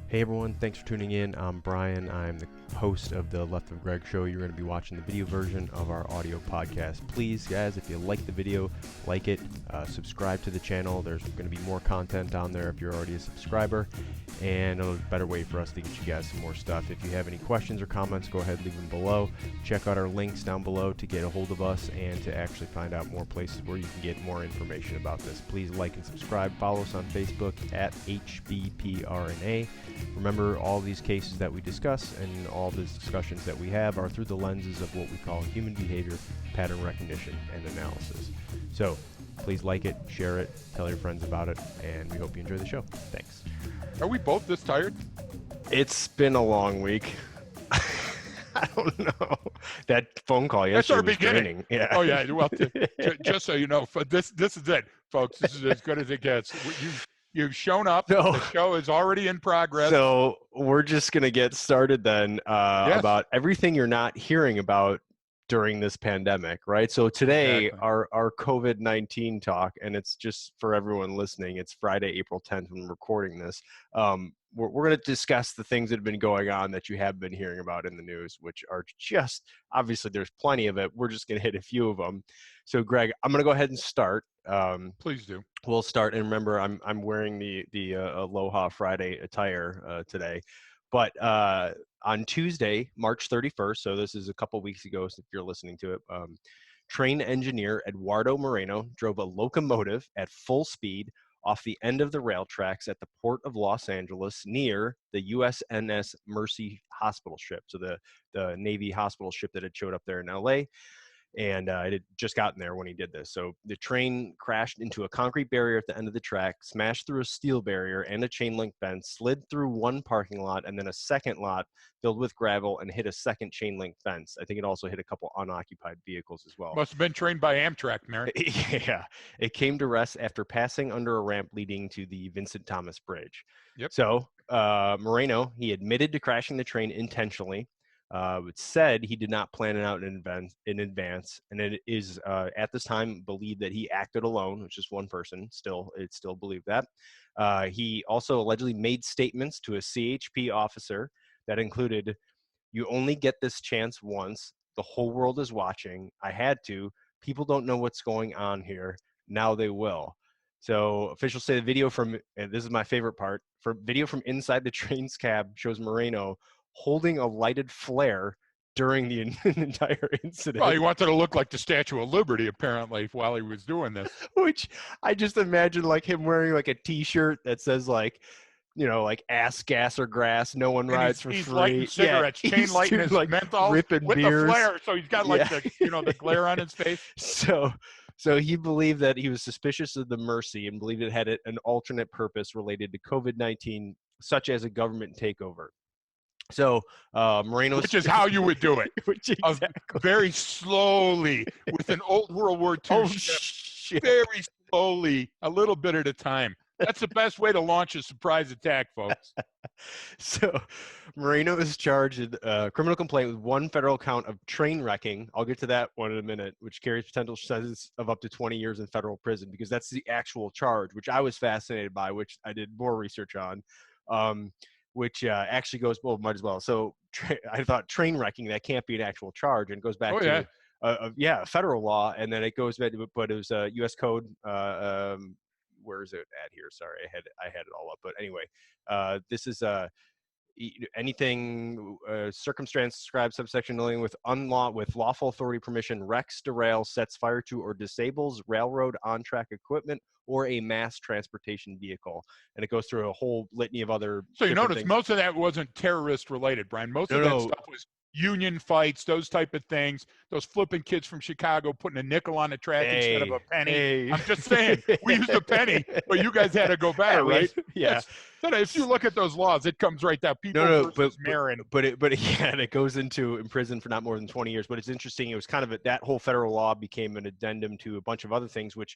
Hey everyone, thanks for tuning in. I'm Brian. I'm the host of the Left of Greg show. You're going to be watching the video version of our audio podcast. Please, guys, if you like the video, like it, subscribe to the channel. There's going to be more content on there if you're already a subscriber, and a better way for us to get you guys some more stuff. If you have any questions or comments, go ahead and leave them below. Check out our links down below to get a hold of us and to actually find out more places where you can get more information about this. Please like and subscribe. Follow us on Facebook at HBPRNA. Remember, all these cases that we discuss and all these discussions that we have are through the lenses of what we call human behavior, pattern recognition, and analysis. So please like it, share it, tell your friends about it, and we hope you enjoy the show. Thanks. Are we both this tired? It's been a long week. I don't know. That phone call That's our yesterday was beginning. draining. Yeah. Oh yeah. Well, just so you know, this is it, folks. This is as good as it gets. You've shown up. No. The show is already in progress. So we're just going to get started then Yes. about everything you're not hearing about during this pandemic, right? So today, Exactly. our COVID-19 talk, and it's just for everyone listening, it's Friday, April 10th when I'm recording this. We're going to discuss the things that have been going on that you have been hearing about in the news, which are just, obviously there's plenty of it. We're just going to hit a few of them. So Greg, I'm going to go ahead and start. Please do. We'll start, and remember, I'm wearing the Aloha Friday attire today, but on Tuesday, March 31st, so this is a couple weeks ago, if you're listening to it, train engineer Eduardo Moreno drove a locomotive at full speed off the end of the rail tracks at the Port of Los Angeles near the USNS Mercy hospital ship, so the Navy hospital ship that had showed up there in LA. And it had just gotten there when he did this. So the train crashed into a concrete barrier at the end of the track, smashed through a steel barrier and a chain link fence, slid through one parking lot and then a second lot filled with gravel, and hit a second chain link fence. I think it also hit a couple unoccupied vehicles as well. Must have been trained by Amtrak, Mary. Yeah, it came to rest after passing under a ramp leading to the Vincent Thomas Bridge. Yep. So Moreno, he admitted to crashing the train intentionally. It said he did not plan it out in advance, and it is at this time believed that he acted alone, which is one person. It's still believed that. He also allegedly made statements to a CHP officer that included, "You only get this chance once. The whole world is watching. I had to. People don't know what's going on here. Now they will." So officials say the video from, and this is my favorite part, video from inside the train's cab shows Moreno holding a lighted flare during the entire incident. Well, he wanted to look like the Statue of Liberty, apparently, while he was doing this. Which I just imagine like him wearing like a T-shirt that says like, you know, like ass, gas, or grass. No one rides for he's free. Lighting cigarettes, yeah, chain lighting his like menthols ripping with beers. the flare, so he's got like the the glare on his face. So he believed that he was suspicious of the Mercy and believed it had an alternate purpose related to COVID-19, such as a government takeover. So Moreno's, which is how you would do it. which exactly. Very slowly with an old World War II ship. Very slowly, a little bit at a time. That's the best way to launch a surprise attack, folks. So Moreno is charged in a criminal complaint with one federal count of train wrecking. I'll get to that one in a minute, which carries potential sentence of up to 20 years in federal prison, because that's the actual charge, which I was fascinated by, which I did more research on. Which actually goes, well, might as well. So I thought train wrecking, that can't be an actual charge, and it goes back to federal law, and then it goes back, but it was a U.S. code. Where is it at here? Sorry, I had it all up. But anyway, this is anything circumstance described subsection dealing with lawful authority permission wrecks, derails, sets fire to, or disables railroad on-track equipment or a mass transportation vehicle. And it goes through a whole litany of other. So you notice things. most of that wasn't terrorist related, Brian. Most of that stuff was union fights, those type of things. Those flipping kids from Chicago putting a nickel on the track instead of a penny. I'm just saying, we used a penny, but you guys had to go back, right? Yeah. If you look at those laws, it comes right down. People versus Marin. But it goes into in prison for not more than 20 years. But it's interesting. It was kind of that whole federal law became an addendum to a bunch of other things, which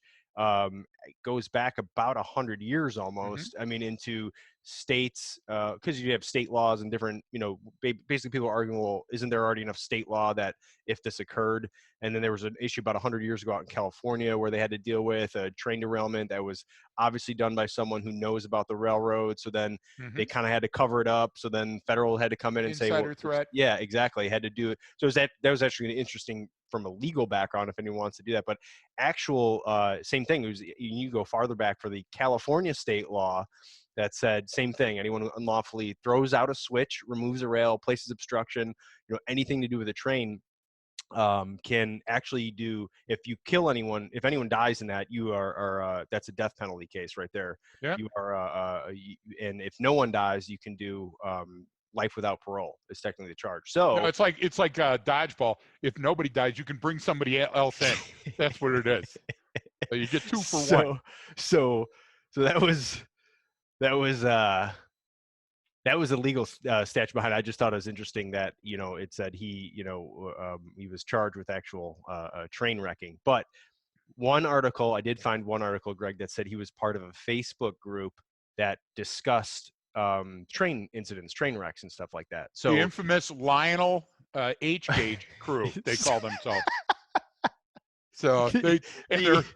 goes back about 100 years almost. Mm-hmm. I mean, into states, because you have state laws and different, basically people are arguing, well, isn't there already enough state law that if this occurred? And then there was an issue about 100 years ago out in California where they had to deal with a train derailment that was obviously done by someone who knows about the railroad. So then they kind of had to cover it up. So then federal had to come in and say, Insider threat. yeah, exactly. Had to do it. So that was actually interesting from a legal background if anyone wants to do that. But actual same thing. It was, you go farther back for the California state law that said same thing. Anyone who unlawfully throws out a switch, removes a rail, places obstruction, anything to do with a train, can actually do, if you kill anyone, if anyone dies in that, you are that's a death penalty case right there. Yeah. You are, and if no one dies, you can do life without parole is technically the charge. So no, it's like dodgeball. If nobody dies, you can bring somebody else in. That's what it is. So you get 2 for 1. So that was a legal statute behind it. I just thought it was interesting that, it said he was charged with actual train wrecking. But I did find one article, Greg, that said he was part of a Facebook group that discussed train incidents, train wrecks and stuff like that. So the infamous Lionel H. Gage crew, they call themselves. So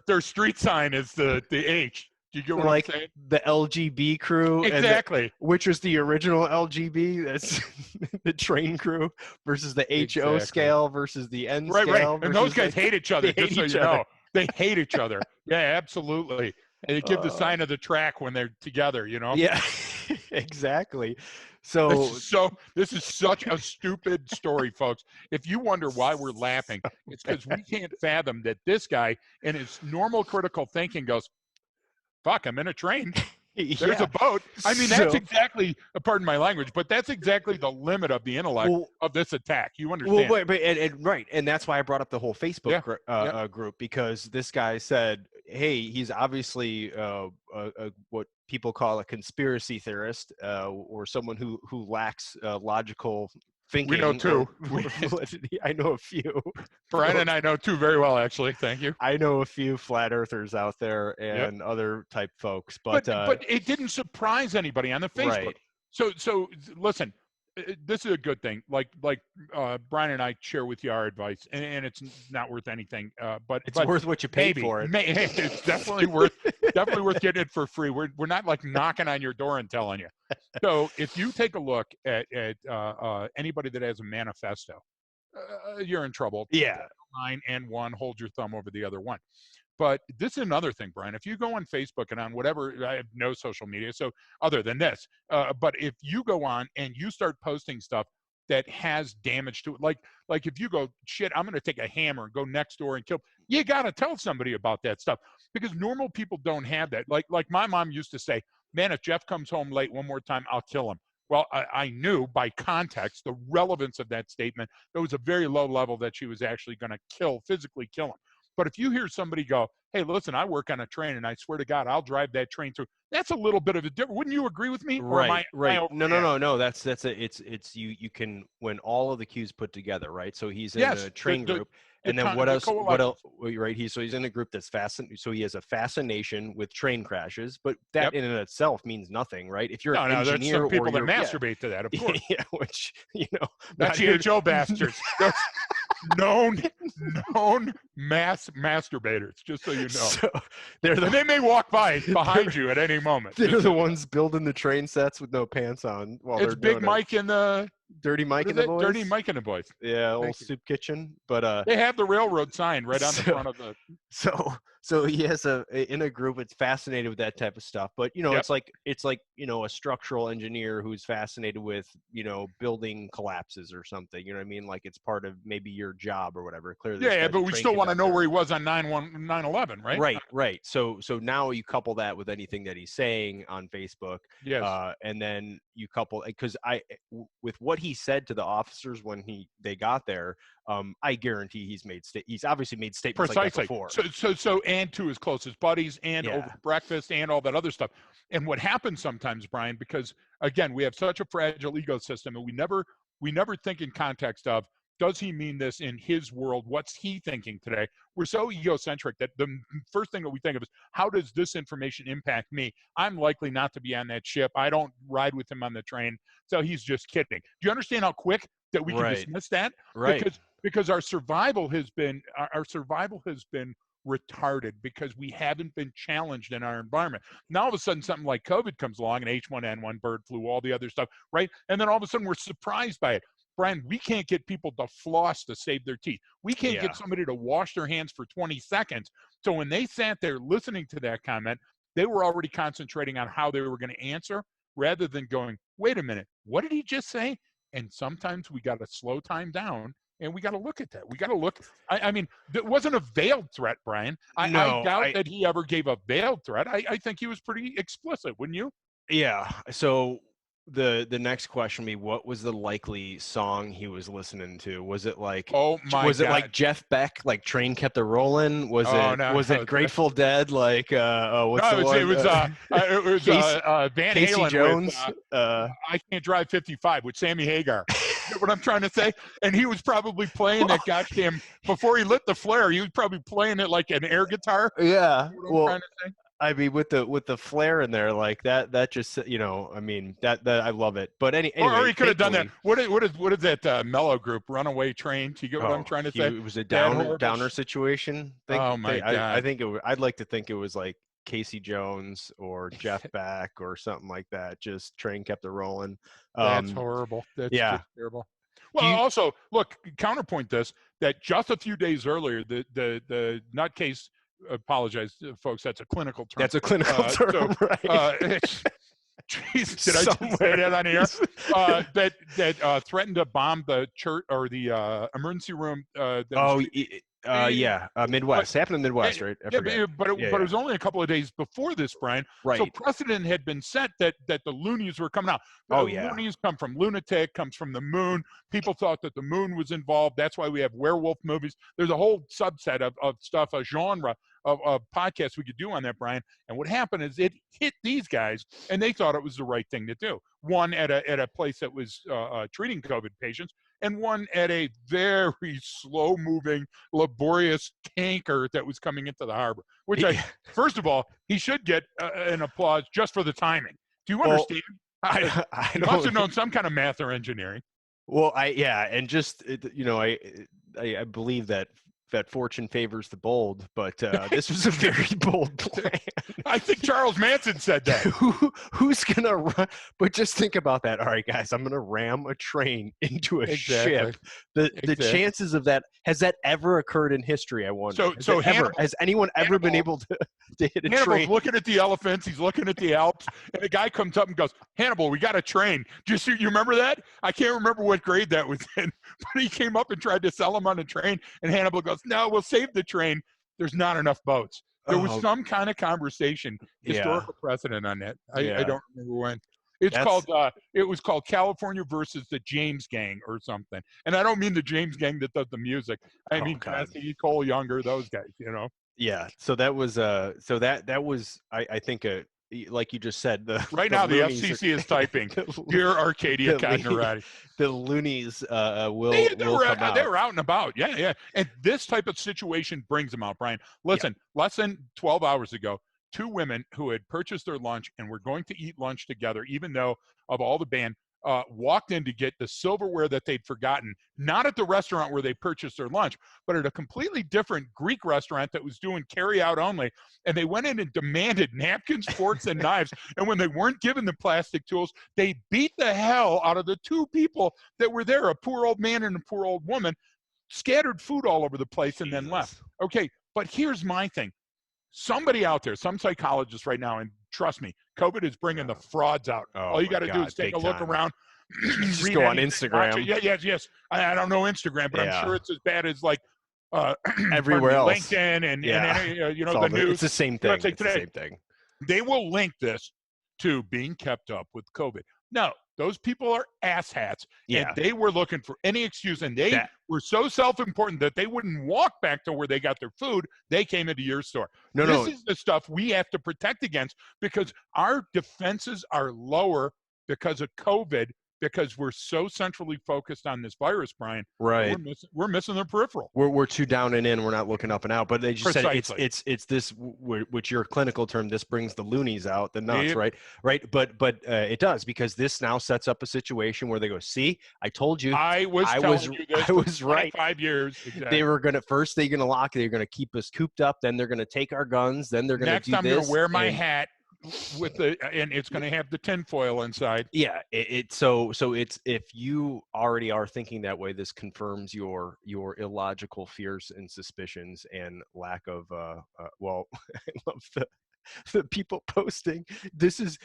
their street sign is the H. Do you get what I'm saying? The LGB crew, exactly, which was the original LGB. That's the train crew versus the HO scale versus the N scale. Right. And those guys hate each other. Just so you know, they hate each other. Yeah, absolutely. And they give the sign of the track when they're together. Yeah, exactly. So this is such a stupid story, folks. If you wonder why we're laughing, it's because we can't fathom that this guy, in his normal critical thinking, goes, fuck, I'm in a train. There's a boat. I mean, that's exactly, pardon my language, but that's exactly the limit of the intellect of this attack. You understand? Well, right. And that's why I brought up the whole Facebook group, because this guy said, hey, he's obviously what people call a conspiracy theorist, or someone who lacks logical thinking. We know 2. I know a few. Brian and I know 2 very well, actually. Thank you. I know a few flat earthers out there and other type folks, but it didn't surprise anybody on the Facebook. Right. So listen, this is a good thing. Like Brian and I share with you our advice, and it's not worth anything, but it's worth what you paid for it. It's definitely worth getting it for free. We're not like knocking on your door and telling you. So if you take a look at anybody that has a manifesto, you're in trouble. Yeah. 9 and 1, hold your thumb over the other one. But this is another thing, Brian. If you go on Facebook and on whatever, I have no social media, so other than this, but if you go on and you start posting stuff that has damage to it, like if you go, shit, I'm going to take a hammer and go next door and kill, you got to tell somebody about that stuff, because normal people don't have that. Like my mom used to say, man, if Jeff comes home late one more time, I'll kill him. Well, I knew by context the relevance of that statement. There was a very low level that she was actually going to physically kill him. But if you hear somebody go, hey, listen, I work on a train and I swear to God, I'll drive that train through. That's a little bit of a difference. Wouldn't you agree with me? Right. No. That's it's you can, when all of the cues put together, right? So he's in a train group. And then what else? Right. He's in a group that's so he has a fascination with train crashes, but that in and of itself means nothing, right? If you're an engineer, there's some people that masturbate to that, of course. Yeah, which that's GHO bastards. known mass masturbators, just so you know. So they may walk behind you at any moment. They're the ones building the train sets with no pants on while it's they're Big Mike and the Dirty Mike and the boys. Dirty Mike and the boys. Yeah, old soup kitchen. But they have the railroad sign right on the front of the. So he has in a group that's fascinated with that type of stuff. But it's like a structural engineer who's fascinated with building collapses or something. You know what I mean? Like it's part of maybe your job or whatever. Clearly, but we still want to know where he was on 9/11, right? Right. So now you couple that with anything that he's saying on Facebook. Yes. And then you couple, because with what he said to the officers when they got there, I guarantee he's obviously made statements like that before. So and to his closest buddies and over breakfast and all that other stuff. And what happens sometimes, Brian, because again, we have such a fragile ecosystem, and we never think in context of, does he mean this in his world? What's he thinking today? We're so egocentric that the first thing that we think of is, how does this information impact me? I'm likely not to be on that ship. I don't ride with him on the train, so he's just kidding. Do you understand how quick that we can Right. dismiss that? Right. Because our survival has been retarded because we haven't been challenged in our environment. Now all of a sudden something like COVID comes along, and H1N1, bird flu, all the other stuff, right? And then all of a sudden we're surprised by it. Brian, we can't get people to floss to save their teeth. We can't get somebody to wash their hands for 20 seconds. So when they sat there listening to that comment, they were already concentrating on how they were going to answer rather than going, wait a minute, what did he just say? And sometimes we got to slow time down and we got to look at that. We got to look. I mean, it wasn't a veiled threat, Brian. I doubt that he ever gave a veiled threat. I think he was pretty explicit, wouldn't you? Yeah. So the next question would be, what was the likely song he was listening to? Was it like, was it like Jeff Beck, like Train Kept a Rollin'? Was it Grateful Dead? Like, what's the one? It was Van Casey Halen Jones. with, I Can't Drive 55 with Sammy Hagar. You know what I'm trying to say? And he was probably playing that goddamn, before he lit the flare, he was probably playing it like an air guitar. Yeah. You know what I'm trying to say? I mean, with the flare in there, like that just, you know, I mean, that I love it. But anyway, or he could have done that. What is that mellow group, Runaway Train? Do you get what I'm trying to say? It was a downer situation. Oh my God! I think I'd like to think it was like Casey Jones or Jeff Beck or something like that. Just Train Kept it rolling. That's horrible. That's just terrible. Well, also look, counterpoint this, that just a few days earlier, the nutcase. Apologize, folks. That's a clinical term. That's a clinical term, right? Jesus, did I just say that on air? That threatened to bomb the church or the emergency room. Midwest. Happened in the Midwest, right? But it was only a couple of days before this, Brian. Right. So precedent had been set that the loonies were coming out. Loonies come from lunatic, comes from the moon. People thought that the moon was involved. That's why we have werewolf movies. There's a whole subset of stuff, a genre of podcasts we could do on that, Brian. And what happened is it hit these guys, and they thought it was the right thing to do. One at a place that was treating COVID patients, and one at a very slow-moving, laborious tanker that was coming into the harbor. Which, first of all, he should get an applause just for the timing. Do you understand? I must have known some kind of math or engineering. Well, and just I believe that fortune favors the bold, but this was a very bold plan. I think Charles Manson said that. Who's gonna run? But just think about that. All right, guys, I'm gonna ram a train into a ship. The chances of that, has that ever occurred in history? I wonder. Has anyone ever been able to hit a Hannibal's train? Looking at the elephants, he's looking at the Alps, and a guy comes up and goes, "Hannibal, we got a train." You remember that? I can't remember what grade that was in, but he came up and tried to sell him on a train, and Hannibal goes, "No, we'll save the train. There's not enough boats." There was some kind of conversation, historical precedent on that. I don't remember when. It was called California versus the James Gang or something. And I don't mean the James Gang that does the music. I mean Cassidy, Cole Younger, those guys, you know. Yeah. So that was that was I think like you just said, right now the FCC is typing, "Dear Arcadia Cagnarati." The loonies will come out. They were out and about. Yeah. And this type of situation brings them out, Brian. Listen, less than 12 hours ago, two women who had purchased their lunch and were going to eat lunch together, even though of all the ban, walked in to get the silverware that they'd forgotten, not at the restaurant where they purchased their lunch, but at a completely different Greek restaurant that was doing carry out only. And they went in and demanded napkins, forks, and knives. And when they weren't given the plastic tools, they beat the hell out of the two people that were there, a poor old man and a poor old woman, scattered food all over the place and then left. Okay, but here's my thing. Somebody out there, some psychologist right now, and trust me, COVID is bringing the frauds out. All you got to do is take a look around. Just go on Instagram. Yes. I don't know Instagram, but I'm sure it's as bad as like everywhere else. LinkedIn and the news. It's the same thing. It's the same thing. They will link this to being kept up with COVID. No, those people are asshats, and they were looking for any excuse, and they were so self-important that they wouldn't walk back to where they got their food. They came into your store. This is the stuff we have to protect against because our defenses are lower because of COVID because we're so centrally focused on this virus, Brian. Right. We're missing the peripheral. We're too down and in. We're not looking up and out. But they just Precisely. said it's this, which your clinical term, this brings the loonies out, the nuts, Yep. right. But it does, because this now sets up a situation where they go, see, I told you, I was right. 5 years. Exactly. They were gonna they're gonna lock. They're gonna keep us cooped up. Then they're gonna take our guns. Then they're gonna next do I'm this. Gonna wear my hat and it's going to have the tinfoil inside. Yeah, so it's, if you already are thinking that way, this confirms your illogical fears and suspicions and lack of well, I love the people posting, this is,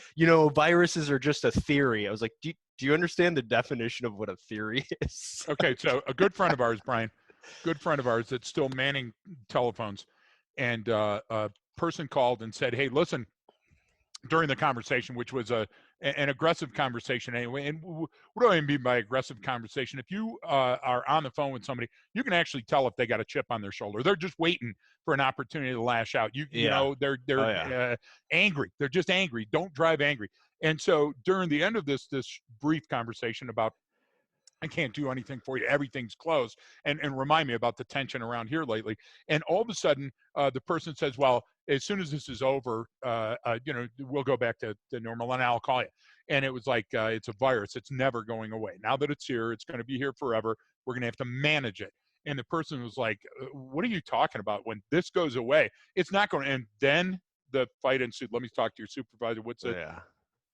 viruses are just a theory. I was like, do you understand the definition of what a theory is? Okay, so a good friend of ours, Brian, that's still manning telephones, and a person called and said, hey, listen, during the conversation, which was an aggressive conversation anyway. And what do I mean by aggressive conversation? If you are on the phone with somebody, you can actually tell if they got a chip on their shoulder. They're just waiting for an opportunity to lash out. You know, they're angry. They're just angry. Don't drive angry. And so during the end of this brief conversation about, I can't do anything for you, everything's closed, and remind me about the tension around here lately. And all of a sudden, the person says, well, as soon as this is over, we'll go back to normal and I'll call you. And it was like, it's a virus. It's never going away. Now that it's here, it's going to be here forever. We're going to have to manage it. And the person was like, what are you talking about? When this goes away, it's not going to. And then the fight ensued. Let me talk to your supervisor. What's it? Yeah.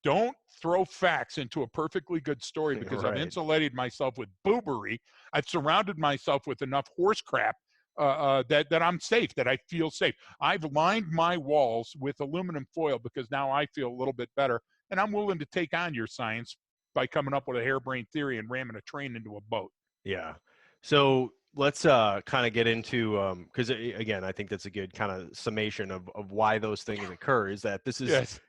Don't throw facts into a perfectly good story, because I've insulated myself with boobery. I've surrounded myself with enough horse crap that I'm safe, that I feel safe. I've lined my walls with aluminum foil because now I feel a little bit better, and I'm willing to take on your science by coming up with a harebrained theory and ramming a train into a boat. Yeah. So let's kind of get into, because again, I think that's a good kind of summation of why those things occur, is that this is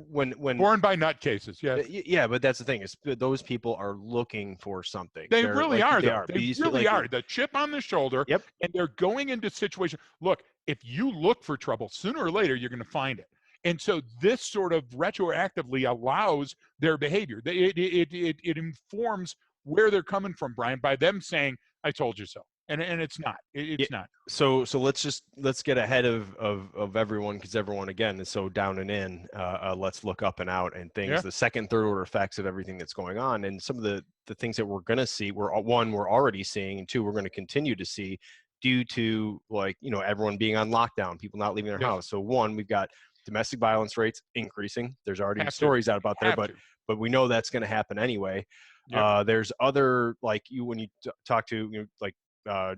when born by nutcases. Yes. Yeah, but that's the thing, is those people are looking for something. They really are. They really are. The chip on the shoulder. Yep. And they're going into situations. Look, if you look for trouble, sooner or later you're going to find it. And so this sort of retroactively allows their behavior. It informs where they're coming from, Brian, by them saying, I told you so. And it's not. It's not. So let's get ahead of everyone, because everyone, again, is so down and in. Let's look up and out and things. Yeah. The second, third order effects of everything that's going on, and some of the things that we're going to see. We're already seeing, and two, we're going to continue to see, due to, like, everyone being on lockdown, people not leaving their house. So one, we've got domestic violence rates increasing. There's already stories out about there, but we know that's going to happen anyway. Yep. There's other, like, when you talk to,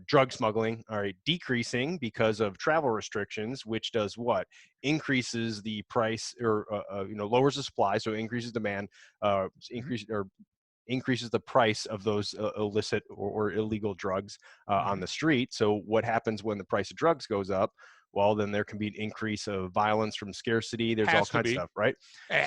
drug smuggling, decreasing because of travel restrictions, which does what? Increases the price, or lowers the supply, so increases demand, increases the price of those illicit or illegal drugs on the street. So what happens when the price of drugs goes up? Well, then there can be an increase of violence from scarcity. There's all kinds of stuff, right?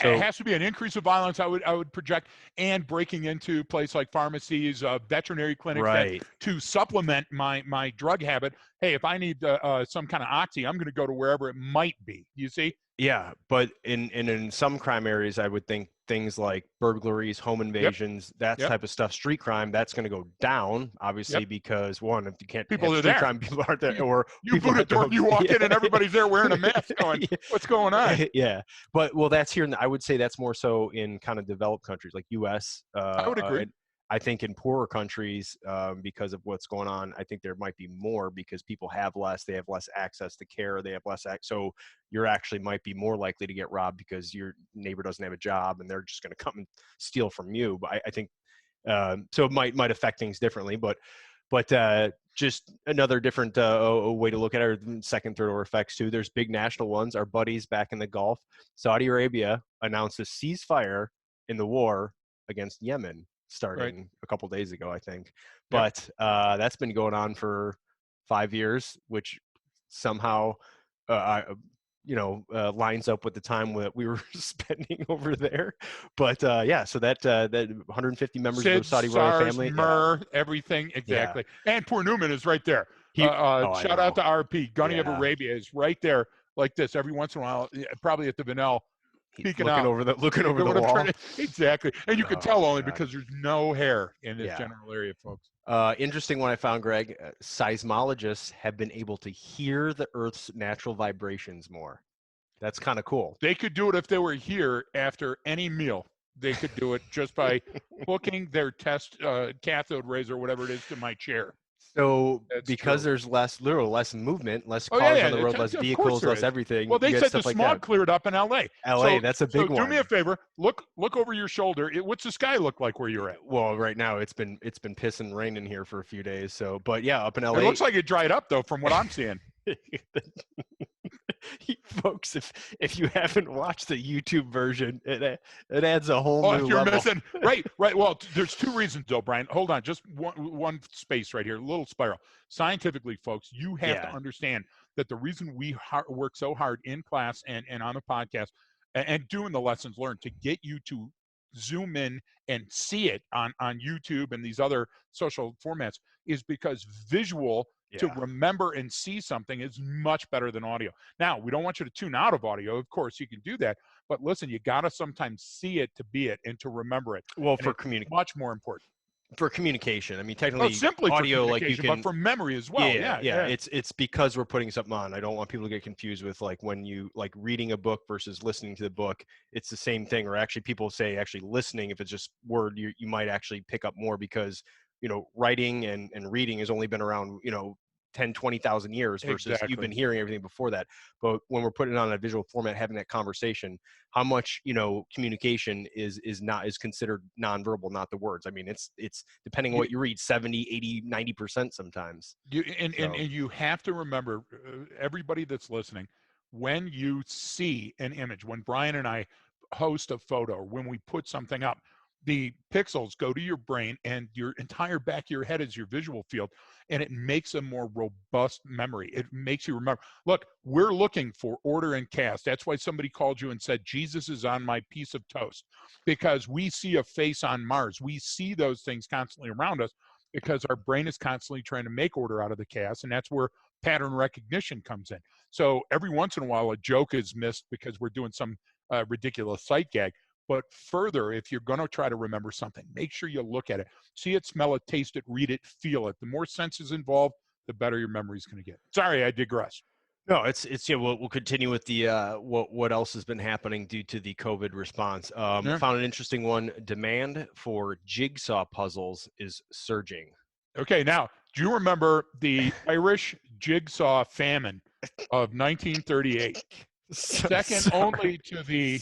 So it has to be an increase of violence, I would project, and breaking into places like pharmacies, veterinary clinics, to supplement my drug habit. Hey, if I need some kind of oxy, I'm going to go to wherever it might be. You see? Yeah, but in some crime areas, I would think things like burglaries, home invasions, that type of stuff, street crime, that's going to go down, obviously, because one, if you can't, people are there. Crime, people aren't there, or you boot a door, you walk in, and everybody's there wearing a mask, going, "What's going on?" Yeah, but that's here. I would say that's more so in kind of developed countries like U.S. I would agree. I think in poorer countries, because of what's going on, I think there might be more, because people have less, they have less access to care, they have less so you're actually might be more likely to get robbed because your neighbor doesn't have a job and they're just going to come and steal from you. But I think so it might affect things differently, but just another different way to look at it. Second, third order effects too. There's big national ones. Our buddies back in the Gulf, Saudi Arabia announced a ceasefire in the war against Yemen, starting a couple days ago, I think. But that's been going on for 5 years, which somehow lines up with the time that we were spending over there. But so that 150 members of the Saudi royal family, everything, exactly. And poor Newman is right there. Shout out to RP. Gunny of Arabia is right there, like this, every once in a while, probably at the Vanel, peeking looking out. over the what wall. Exactly. And you can tell only God. because there's no hair in this general area, folks. Interesting one I found, Greg. Seismologists have been able to hear the Earth's natural vibrations more. That's kind of cool. They could do it if they were here after any meal. They could do it just by hooking their test cathode rays or whatever it is to my chair. So because there's less movement, less cars on the road, less vehicles, less everything. Well, they said the smog cleared up in L.A. LA, that's a big one. So do me a favor, look over your shoulder. What's the sky look like where you're at? Well, right now it's been pissing raining here for a few days. So, but yeah, up in LA, it looks like it dried up though, from what I'm seeing. Folks, if you haven't watched the YouTube version, it adds a whole new you're level. Missing right. Well, there's two reasons though, Brian. Hold on, just one space right here, a little spiral. Scientifically, folks, you have to understand that the reason we work so hard in class and on the podcast and doing the lessons learned to get you to zoom in and see it on YouTube and these other social formats is because visual to remember and see something is much better than audio. Now, we don't want you to tune out of audio. Of course, you can do that. But listen, you got to sometimes see it to be it and to remember it. Well, and for communication. Much more important. For communication. I mean, technically, simply audio, for like you can, but for memory as well. Yeah. It's because we're putting something on. I don't want people to get confused with like when you like reading a book versus listening to the book. It's the same thing. Or actually, people say actually listening, if it's just word, you might actually pick up more because writing and reading has only been around 10, 20,000 years versus you've been hearing everything before that. But when we're putting it on a visual format, having that conversation, how much, communication is considered nonverbal, not the words. I mean, it's depending on what you read, 70, 80, 90% sometimes. And you have to remember, everybody that's listening, when you see an image, when Brian and I host a photo, when we put something up, the pixels go to your brain and your entire back of your head is your visual field, and it makes a more robust memory. It makes you remember. Look, we're looking for order and cast. That's why somebody called you and said, Jesus is on my piece of toast, because we see a face on Mars. We see those things constantly around us because our brain is constantly trying to make order out of the chaos, and that's where pattern recognition comes in. So every once in a while, a joke is missed because we're doing some ridiculous sight gag. But further, if you're going to try to remember something, make sure you look at it, see it, smell it, taste it, read it, feel it. The more senses involved, the better your memory is going to get. Sorry, I digress. No, it's we'll continue with the what else has been happening due to the COVID response. Found an interesting one. Demand for jigsaw puzzles is surging. Okay, now do you remember the Irish jigsaw famine of 1938? Second only to the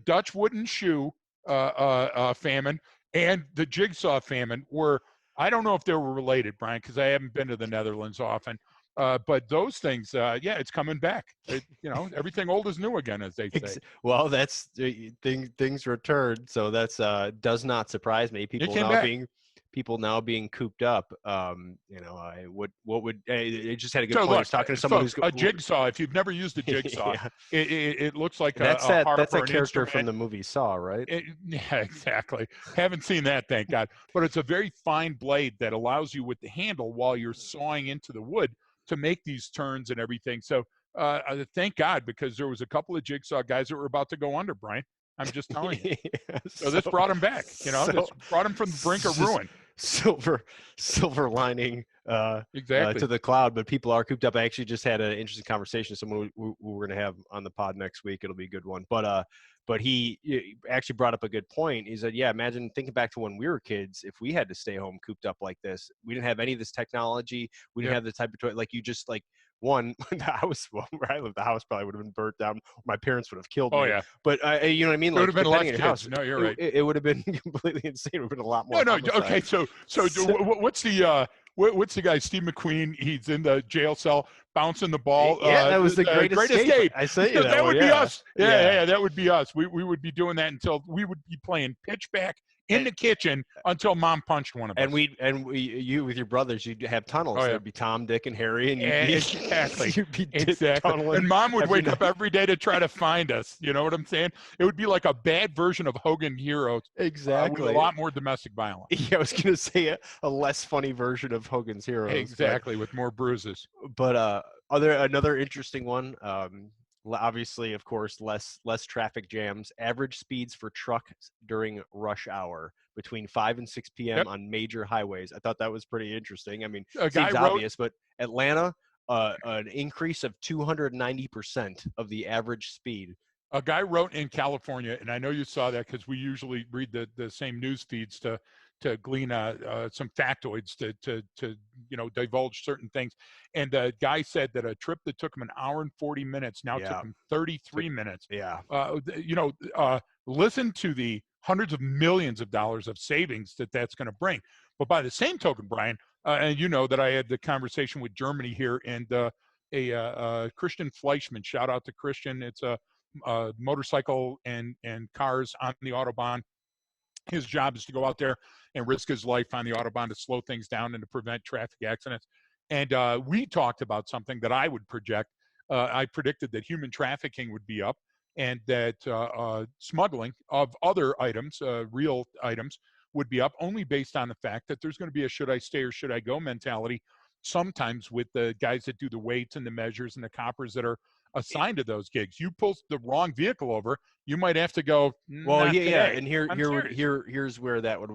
Dutch wooden shoe famine and the jigsaw famine were, I don't know if they were related, Brian, because I haven't been to the Netherlands often. But those things, it's coming back. Everything old is new again, as they say. Well, that's things return. So that's does not surprise me. People now being cooped up. It just had a good point. I was talking to someone who's a jigsaw. If you've never used a jigsaw, it looks like that's a character from the movie Saw, right? Yeah, exactly. Haven't seen that, thank God. But it's a very fine blade that allows you with the handle while you're sawing into the wood to make these turns and everything. So thank God, because there was a couple of jigsaw guys that were about to go under, Brian. I'm just telling you. So this brought him back. This brought him from the brink of ruin. Silver lining exactly to the cloud, but people are cooped up. I actually just had an interesting conversation with someone we're going to have on the pod next week. It'll be a good one. But he actually brought up a good point. He said, imagine thinking back to when we were kids, if we had to stay home cooped up like this. We didn't have any of this technology. We didn't have the type of toy. Like you just like, one, the house where I lived, the house probably would have been burnt down. My parents would have killed me. Oh, yeah. But you know what I mean? It would have been less kids. House, no, you're right. It would have been completely insane. It would have been a lot more. No. Okay, so what's the guy, Steve McQueen? He's in the jail cell bouncing the ball. Yeah, that was the Great Escape. I say that would be us. Yeah, that would be us. We would be doing that until we would be playing pitchback in the kitchen until Mom punched one of us. And you with your brothers, you'd have tunnels. There'd be Tom, Dick, and Harry, and exactly. You'd be exactly. And Mom would wake up every day to try to find us. You know what I'm saying? It would be like a bad version of Hogan Heroes. Exactly. With a lot more domestic violence. Yeah, I was gonna say a less funny version of Hogan's Heroes. Exactly, with more bruises. But another interesting one. obviously, of course, less traffic jams. Average speeds for trucks during rush hour between 5 and 6 p.m. Yep. on major highways. I thought that was pretty interesting. I mean, A guy seems wrote obvious, but Atlanta, an increase of 290% of the average speed. A guy wrote in California, and I know you saw that because we usually read the same news feeds to glean some factoids to divulge certain things. And the guy said that a trip that took him an hour and 40 minutes now took him 33 minutes. Yeah. Listen to the hundreds of millions of dollars of savings that's going to bring. But by the same token, Brian, and you know that I had the conversation with Germany here, and Christian Fleischmann, shout out to Christian. It's a motorcycle and cars on the Autobahn. His job is to go out there and risk his life on the Autobahn to slow things down and to prevent traffic accidents. And we talked about something that I would project. I predicted that human trafficking would be up, and that smuggling of other items, real items, would be up, only based on the fact that there's going to be a should I stay or should I go mentality sometimes with the guys that do the weights and the measures and the coppers that are assigned to those gigs. You pull the wrong vehicle over, you might have to go. Well, yeah, today. and here's where that would,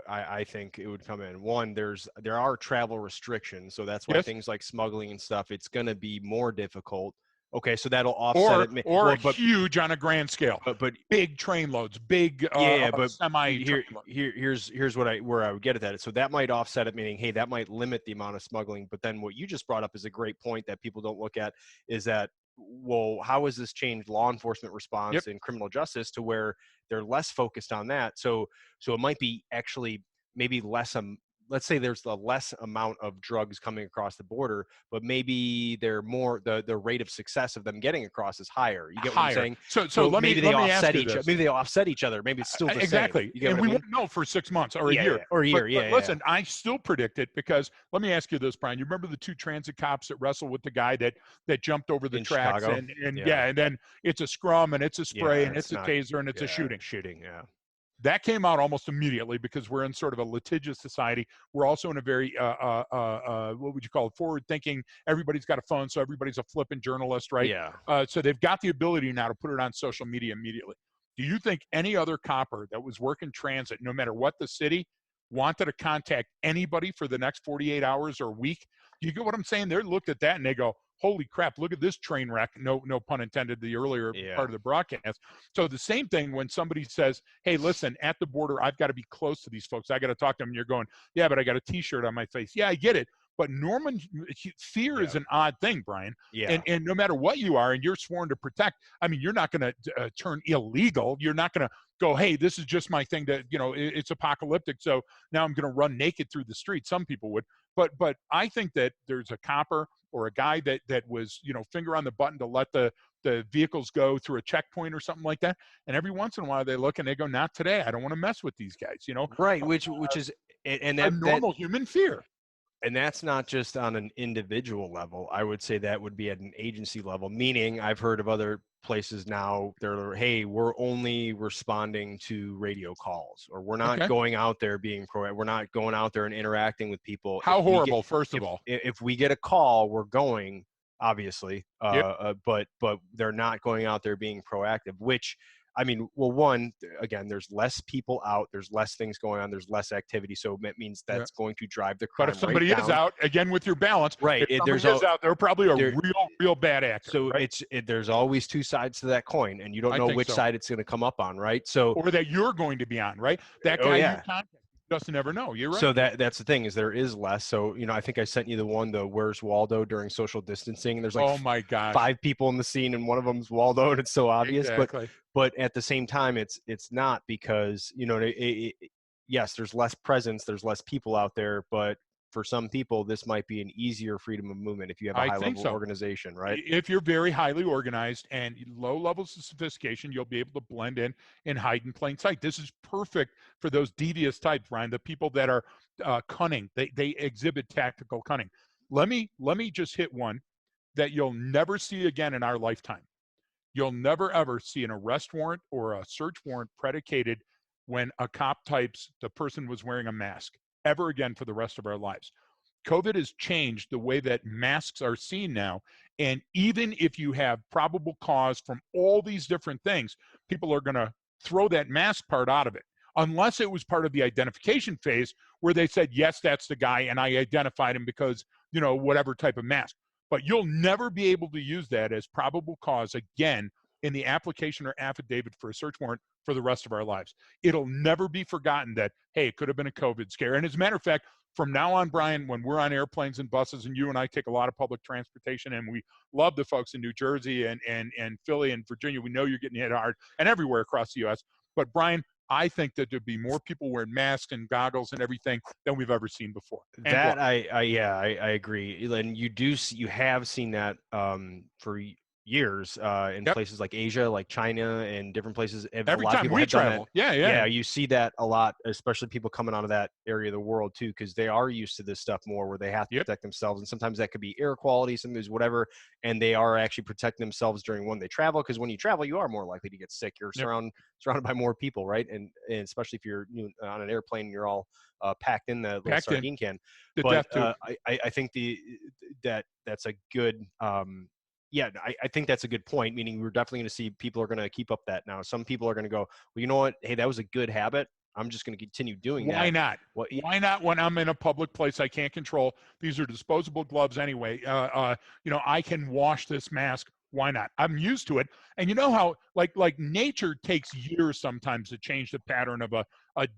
I think it would come in. One, there are travel restrictions, so that's why Yes. things like smuggling and stuff, it's going to be more difficult. Okay, so that'll offset it. Or huge on a grand scale. But big train loads, big but semi. here's where I would get at that. So that might offset it, meaning, hey, that might limit the amount of smuggling. But then what you just brought up is a great point that people don't look at, is that, well, how has this changed law enforcement response and criminal justice to where they're less focused on that? So it might be actually maybe less. Let's say there's a less amount of drugs coming across the border, but maybe they're more, the rate of success of them getting across is higher. You get what I'm saying? So maybe they offset each other. Maybe they offset each other. Maybe it's still the exactly. same. And we won't know for 6 months or a year. Or a year. But listen, I still predict it, because let me ask you this, Brian. You remember the two transit cops that wrestled with the guy that jumped over the in tracks, Chicago? and then it's a scrum and it's a spray and it's a taser and it's a shooting. Yeah. That came out almost immediately, because we're in sort of a litigious society. We're also in a very, what would you call it, forward-thinking. Everybody's got a phone, so everybody's a flippant journalist, right? Yeah. So they've got the ability now to put it on social media immediately. Do you think any other copper that was working transit, no matter what the city, wanted to contact anybody for the next 48 hours or a week? You get what I'm saying? They looked at that and they go, holy crap, look at this train wreck. No pun intended, the earlier part of the broadcast. So the same thing when somebody says, hey, listen, at the border, I've got to be close to these folks. I got to talk to them. And you're going, yeah, but I got a T-shirt on my face. Yeah, I get it. But fear is an odd thing, Brian. Yeah. And no matter what you are, and you're sworn to protect, I mean, you're not going to turn illegal. You're not going to go, hey, this is just my thing that, it's apocalyptic, so now I'm going to run naked through the street. Some people would. But I think that there's a copper or a guy that was, finger on the button to let the vehicles go through a checkpoint or something like that. And every once in a while they look and they go, not today. I don't want to mess with these guys, Right, which is, and that normal human fear. And that's not just on an individual level. I would say that would be at an agency level, meaning I've heard of other places now, they're, hey, we're only responding to radio calls, or we're not going out there being proactive. We're not going out there and interacting with people. How horrible, first of all. If we get a call, we're going, obviously, but they're not going out there being proactive, which, I mean, well, one, again, there's less people out, there's less things going on, there's less activity, so that means that's going to drive the crime. But if somebody is out, again with your balance, right? If there's out, they're probably a real bad actor. So right? There's always two sides to that coin, and you don't know which side it's going to come up on, right? So, or that you're going to be on, right? That guy you contact just never know. You're right. So that's the thing, is there is less. So, I think I sent you the Where's Waldo during social distancing. There's like, oh my gosh, 5 people in the scene, and one of them's Waldo, and it's so obvious. Exactly. But at the same time, it's not, because yes, there's less presence, there's less people out there, but for some people, this might be an easier freedom of movement if you have a high-level organization, right? If you're very highly organized and low levels of sophistication, you'll be able to blend in and hide in plain sight. This is perfect for those devious types, Brian, the people that are cunning. They exhibit tactical cunning. Let me just hit one that you'll never see again in our lifetime. You'll never, ever see an arrest warrant or a search warrant predicated when a cop types the person was wearing a mask ever again for the rest of our lives. COVID has changed the way that masks are seen now. And even if you have probable cause from all these different things, people are going to throw that mask part out of it, unless it was part of the identification phase where they said, yes, that's the guy, and I identified him because, whatever type of mask. But you'll never be able to use that as probable cause again in the application or affidavit for a search warrant for the rest of our lives. It'll never be forgotten that, hey, it could have been a COVID scare. And as a matter of fact, from now on, Brian, when we're on airplanes and buses, and you and I take a lot of public transportation, and we love the folks in New Jersey and Philly and Virginia, we know you're getting hit hard, and everywhere across the U.S. But Brian, I think that there'd be more people wearing masks and goggles and everything than we've ever seen before. And that I agree. And you have seen that for years in places like Asia, like China, and different places. Every time we travel, yeah, you see that a lot, especially people coming out of that area of the world too, because they are used to this stuff more, where they have to protect themselves, and sometimes that could be air quality, sometimes whatever, and they are actually protecting themselves during when they travel, because when you travel, you are more likely to get sick. You're surrounded by more people, right? And especially if you're on an airplane, and you're all packed in the little sardine can. But I think that's a good. I think that's a good point, meaning we're definitely going to see people are going to keep up that now. Some people are going to go, well, you know what? Hey, that was a good habit. I'm just going to continue doing that. Why not? Why not when I'm in a public place I can't control? These are disposable gloves anyway. I can wash this mask. Why not? I'm used to it. And you know how, like nature takes years sometimes to change the pattern of a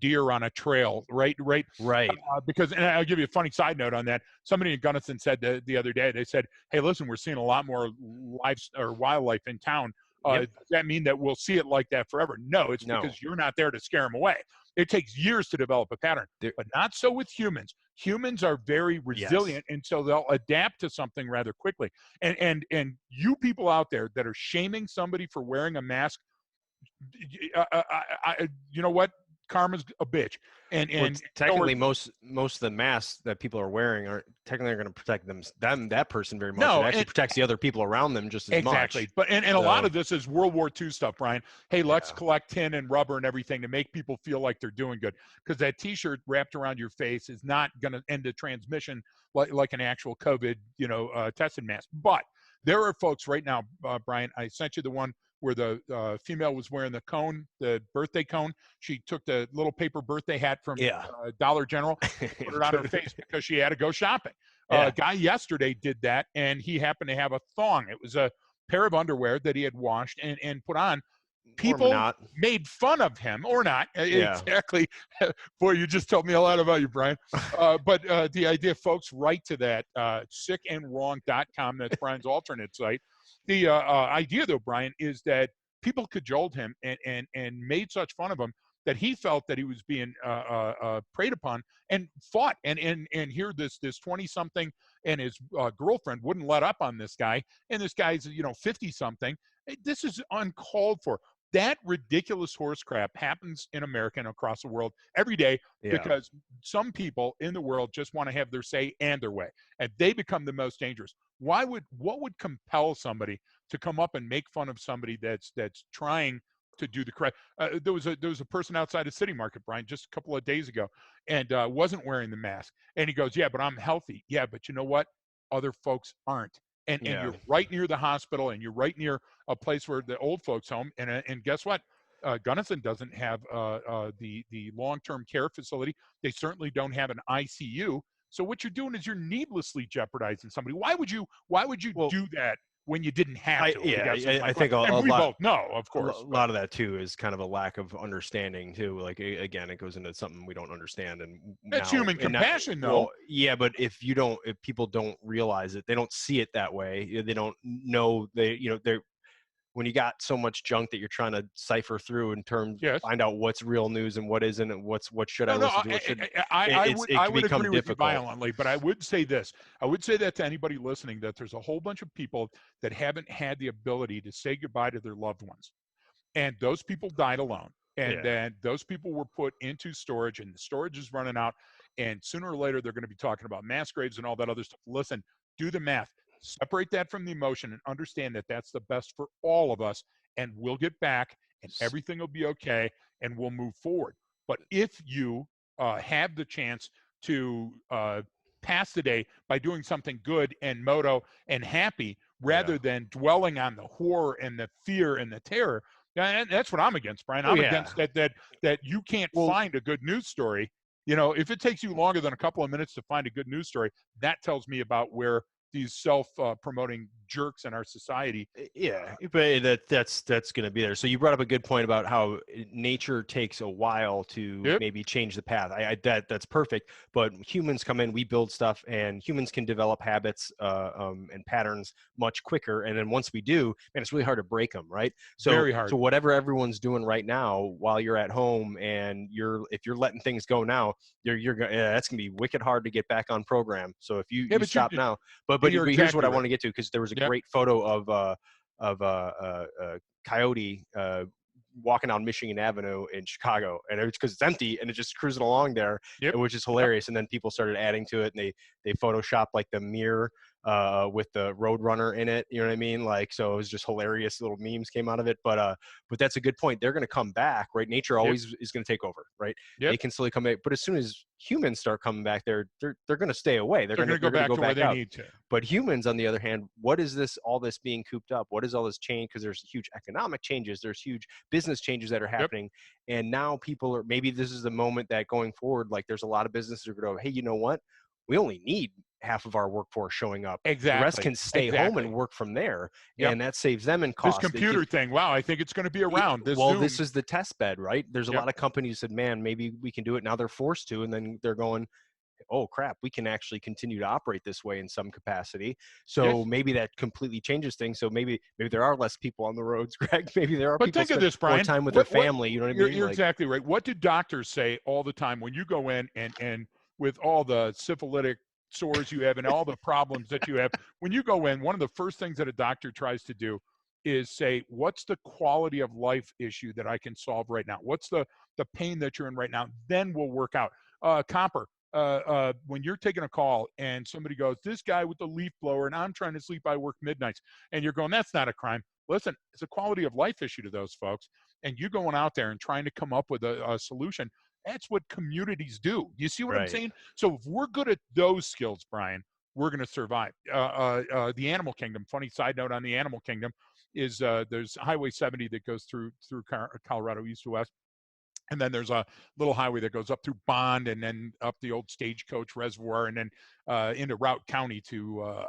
deer on a trail, right? Right. Because, and I'll give you a funny side note on that. Somebody in Gunnison said the other day, they said, hey, listen, we're seeing a lot more wildlife in town. Does that mean that we'll see it like that forever? No, it's because you're not there to scare them away. It takes years to develop a pattern, but not so with humans. Humans are very resilient, and so they'll adapt to something rather quickly. And you people out there that are shaming somebody for wearing a mask, you know what? Karma's a bitch. And technically, most of the masks that people are wearing aren't technically going to protect that person very much. No, it actually protects the other people around them just as much. Exactly. But and a lot of this is World War II stuff, Brian. Hey, let's collect tin and rubber and everything to make people feel like they're doing good, because that T-shirt wrapped around your face is not going to end the transmission like an actual COVID, tested mask. But there are folks right now, Brian. I sent you the one where the female was wearing the cone, the birthday cone. She took the little paper birthday hat from Dollar General, put it on her face because she had to go shopping. A guy yesterday did that, and he happened to have a thong. It was a pair of underwear that he had washed and put on. People made fun of him, or not. Exactly. Boy, you just told me a lot about you, Brian. But the idea, folks, write to that sickandwrong.com. That's Brian's alternate site. The idea, though, Brian, is that people cajoled him and made such fun of him that he felt that he was being preyed upon, and fought. And here this 20-something and his girlfriend wouldn't let up on this guy, and this guy's 50-something. This is uncalled for. That ridiculous horse crap happens in America and across the world every day, because some people in the world just want to have their say and their way, and they become the most dangerous. What would compel somebody to come up and make fun of somebody that's trying to do the correct? There was a person outside of City Market, Brian, just a couple of days ago, and wasn't wearing the mask, and he goes, "Yeah, but I'm healthy." Yeah, but you know what? Other folks aren't. And you're right near the hospital, and you're right near a place where the old folks home. And guess what? Gunnison doesn't have the long-term care facility. They certainly don't have an ICU. So what you're doing is you're needlessly jeopardizing somebody. Why would you do that when you didn't have to? I think we both know, of course. A lot of that too is kind of a lack of understanding too. Like, again, it goes into something we don't understand, and that's human compassion, though. Well, yeah, but if people don't realize it, they don't see it that way. They don't know. They're when you got so much junk that you're trying to cipher through in terms, find out what's real news and what isn't, and what should I listen to. I would agree with you violently, but I would say this. I would say that to anybody listening, that there's a whole bunch of people that haven't had the ability to say goodbye to their loved ones, and those people died alone. And then those people were put into storage, and the storage is running out. And sooner or later, they're going to be talking about mass graves and all that other stuff. Listen, do the math. Separate that from the emotion and understand that that's the best for all of us, and we'll get back, and everything will be okay, and we'll move forward. But if you have the chance to pass the day by doing something good and moto and happy, rather than dwelling on the horror and the fear and the terror. And that's what I'm against, Brian. I'm against that you can't find a good news story. You know, if it takes you longer than a couple of minutes to find a good news story, that tells me about where these self-promoting jerks in our society. But that's going to be there. So you brought up a good point about how nature takes a while to maybe change the path. That's perfect. But humans come in, we build stuff, and humans can develop habits and patterns much quicker. And then once we do, man, it's really hard to break them, right? So very hard. So whatever everyone's doing right now, while you're at home, and if you're letting things go now, that's gonna be wicked hard to get back on program. So if you stop now, but here's what I want to get to, because there was a great photo of a coyote walking down Michigan Avenue in Chicago, and it's because it's empty and it's just cruising along there, which is hilarious. And then people started adding to it, and they photoshopped like the mirror with the Roadrunner in it. You know what I mean? Like, so it was just hilarious. Little memes came out of it. But that's a good point. They're going to come back, right? Nature always is going to take over, right? They can slowly come back, but as soon as humans start coming back, they're going to stay away. They're going to go back to where they need to. But humans, on the other hand, what is all this being cooped up? What is all this change? Because there's huge economic changes, there's huge business changes that are happening, and now people are, maybe this is the moment that going forward, like there's a lot of businesses that are going to go, hey, you know what? We only need half of our workforce showing up. Exactly. The rest can stay home and work from there, and that saves them in cost. This computer thing, wow, I think it's going to be around. This is the test bed, right? There's a lot of companies that said, man, maybe we can do it. Now they're forced to, and then they're going, oh crap, we can actually continue to operate this way in some capacity. So maybe that completely changes things. So maybe there are less people on the roads, Greg. Maybe there are people think of this, Brian, more time with their family. You know what I mean? You're exactly right. What do doctors say all the time when you go in and with all the syphilitic sores you have and all the problems that you have, when you go in, one of the first things that a doctor tries to do is say, what's the quality of life issue that I can solve right now? What's the pain that you're in right now? Then we'll work out. Copper, when you're taking a call and somebody goes, this guy with the leaf blower, and I'm trying to sleep, I work midnights, and you're going, that's not a crime. Listen, it's a quality of life issue to those folks. And you going out there and trying to come up with a solution, that's what communities do. You see what I'm saying? So if we're good at those skills, Brian, we're going to survive. The animal kingdom, funny side note on the animal kingdom, is there's Highway 70 that goes through Colorado east to west. And then there's a little highway that goes up through Bond and then up the old Stagecoach Reservoir and then into Routt County to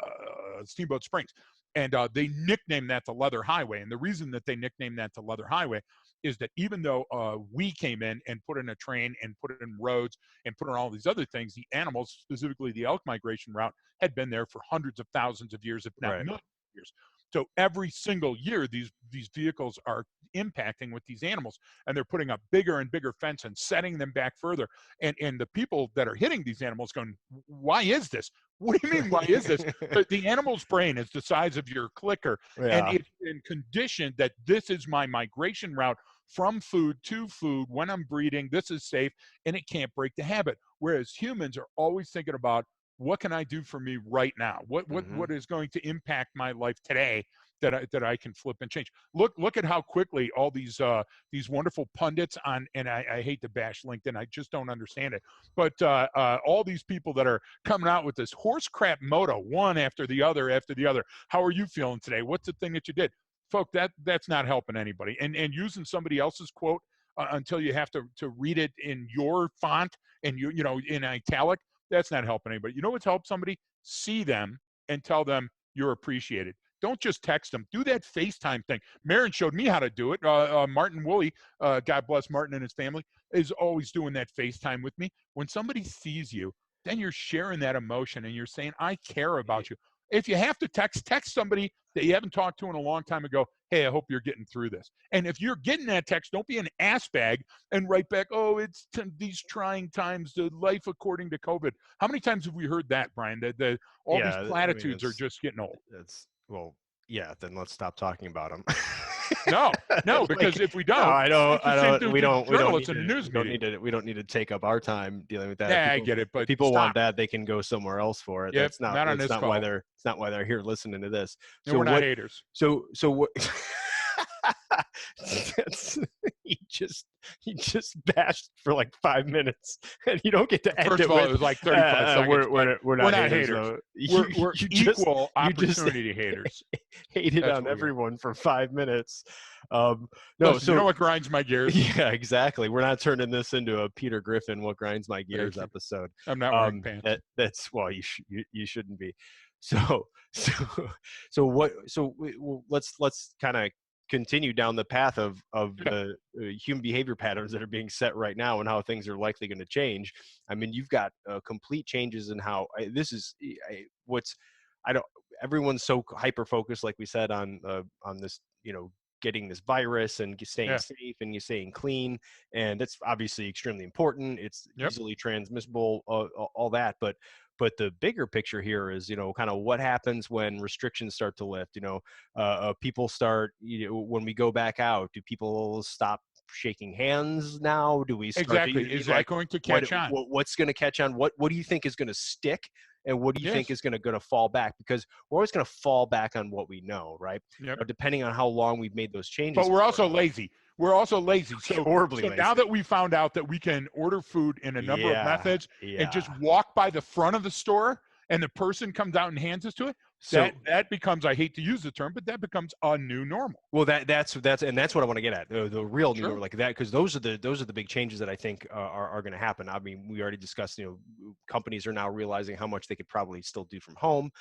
Steamboat Springs. And they nicknamed that the Leather Highway. And the reason that they nicknamed that the Leather Highway is that even though we came in and put in a train and put in roads and put in all these other things, the animals, specifically the elk migration route, had been there for hundreds of thousands of years, if not millions of years. So every single year, these vehicles are impacting with these animals, and they're putting up bigger and bigger fence and setting them back further. And the people that are hitting these animals going, why is this? What do you mean, why is this? The animal's brain is the size of your clicker, and it's been conditioned that this is my migration route from food to food. When I'm breeding, this is safe, and it can't break the habit. Whereas humans are always thinking about, what can I do for me right now? What is going to impact my life today that I can flip and change? Look at how quickly all these wonderful pundits on, and I hate to bash LinkedIn, I just don't understand it, but all these people that are coming out with this horse crap motto, one after the other after the other. How are you feeling today? What's the thing that you did? Folks, that's not helping anybody. And using somebody else's quote until you have to read it in your font and you know in italic, that's not helping anybody. You know what's helped somebody? See them and tell them you're appreciated. Don't just text them. Do that FaceTime thing. Marin showed me how to do it. Martin Woolley, God bless Martin and his family, is always doing that FaceTime with me. When somebody sees you, then you're sharing that emotion and you're saying, I care about you. If you have to text somebody that you haven't talked to in a long time ago, hey, I hope you're getting through this. And if you're getting that text, don't be an ass bag and write back, oh, it's these trying times, the life according to COVID. How many times have we heard that, Brian? All these platitudes are just getting old. Then let's stop talking about them. No, because if we don't, we don't need to take up our time dealing with that. Yeah, I get it, but people want that, they can go somewhere else for it. Yep, That's not why they're here listening to this. So we're not haters. So what? He you just bashed for like 5 minutes, and you don't get to end First it of all, with, it was like 35 seconds. We're not haters. though. We're equal opportunity haters. Hated That's on what we are. everyone for 5 minutes. No, so you know what grinds my gears? yeah, exactly. We're not turning this into a Peter Griffin "What Grinds My Gears" episode. I'm not wearing pants. That's well, you shouldn't be. So let's kind of continue down the path of the human behavior patterns that are being set right now and how things are likely going to change. I mean, you've got complete changes in how everyone's so hyper focused, like we said, on this, getting this virus and staying safe and you staying clean, and that's obviously extremely important. It's easily transmissible, all that, but the bigger picture here is, kind of what happens when restrictions start to lift. People start, when we go back out, do people stop shaking hands now? Do we start exactly? Is that going to catch on? What's going to catch on? What do you think is going to stick? And what do you think is going to fall back? Because we're always going to fall back on what we know, right? Depending on how long we've made those changes. But we're also lazy. We're also lazy. So horribly lazy. Now that we found out that we can order food in a number of methods and just walk by the front of the store and the person comes out and hands us to it, that becomes, I hate to use the term, but that becomes a new normal. Well, that's what I want to get at, the real new normal, like that, because those are the big changes that I think are going to happen. I mean, we already discussed, companies are now realizing how much they could probably still do from home.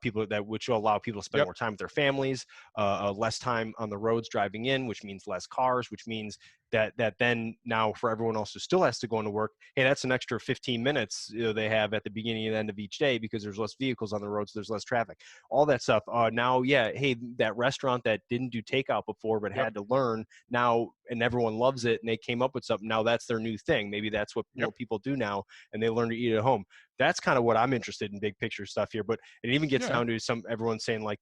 Which will allow people to spend more time with their families, less time on the roads driving in, which means less cars, which means that then now for everyone else who still has to go into work, hey, that's an extra 15 minutes they have at the beginning and end of each day because there's less vehicles on the roads, there's less traffic, all that stuff. Now, hey, that restaurant that didn't do takeout before but had to learn now, and everyone loves it, and they came up with something, now that's their new thing. Maybe that's what more people do now, and they learn to eat at home. That's kind of what I'm interested in, big picture stuff here. But it even gets down to everyone saying like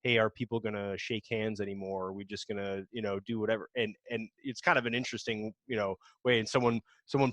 hey, are people going to shake hands anymore? Are we just going to, do whatever? And it's kind of an interesting, way. And someone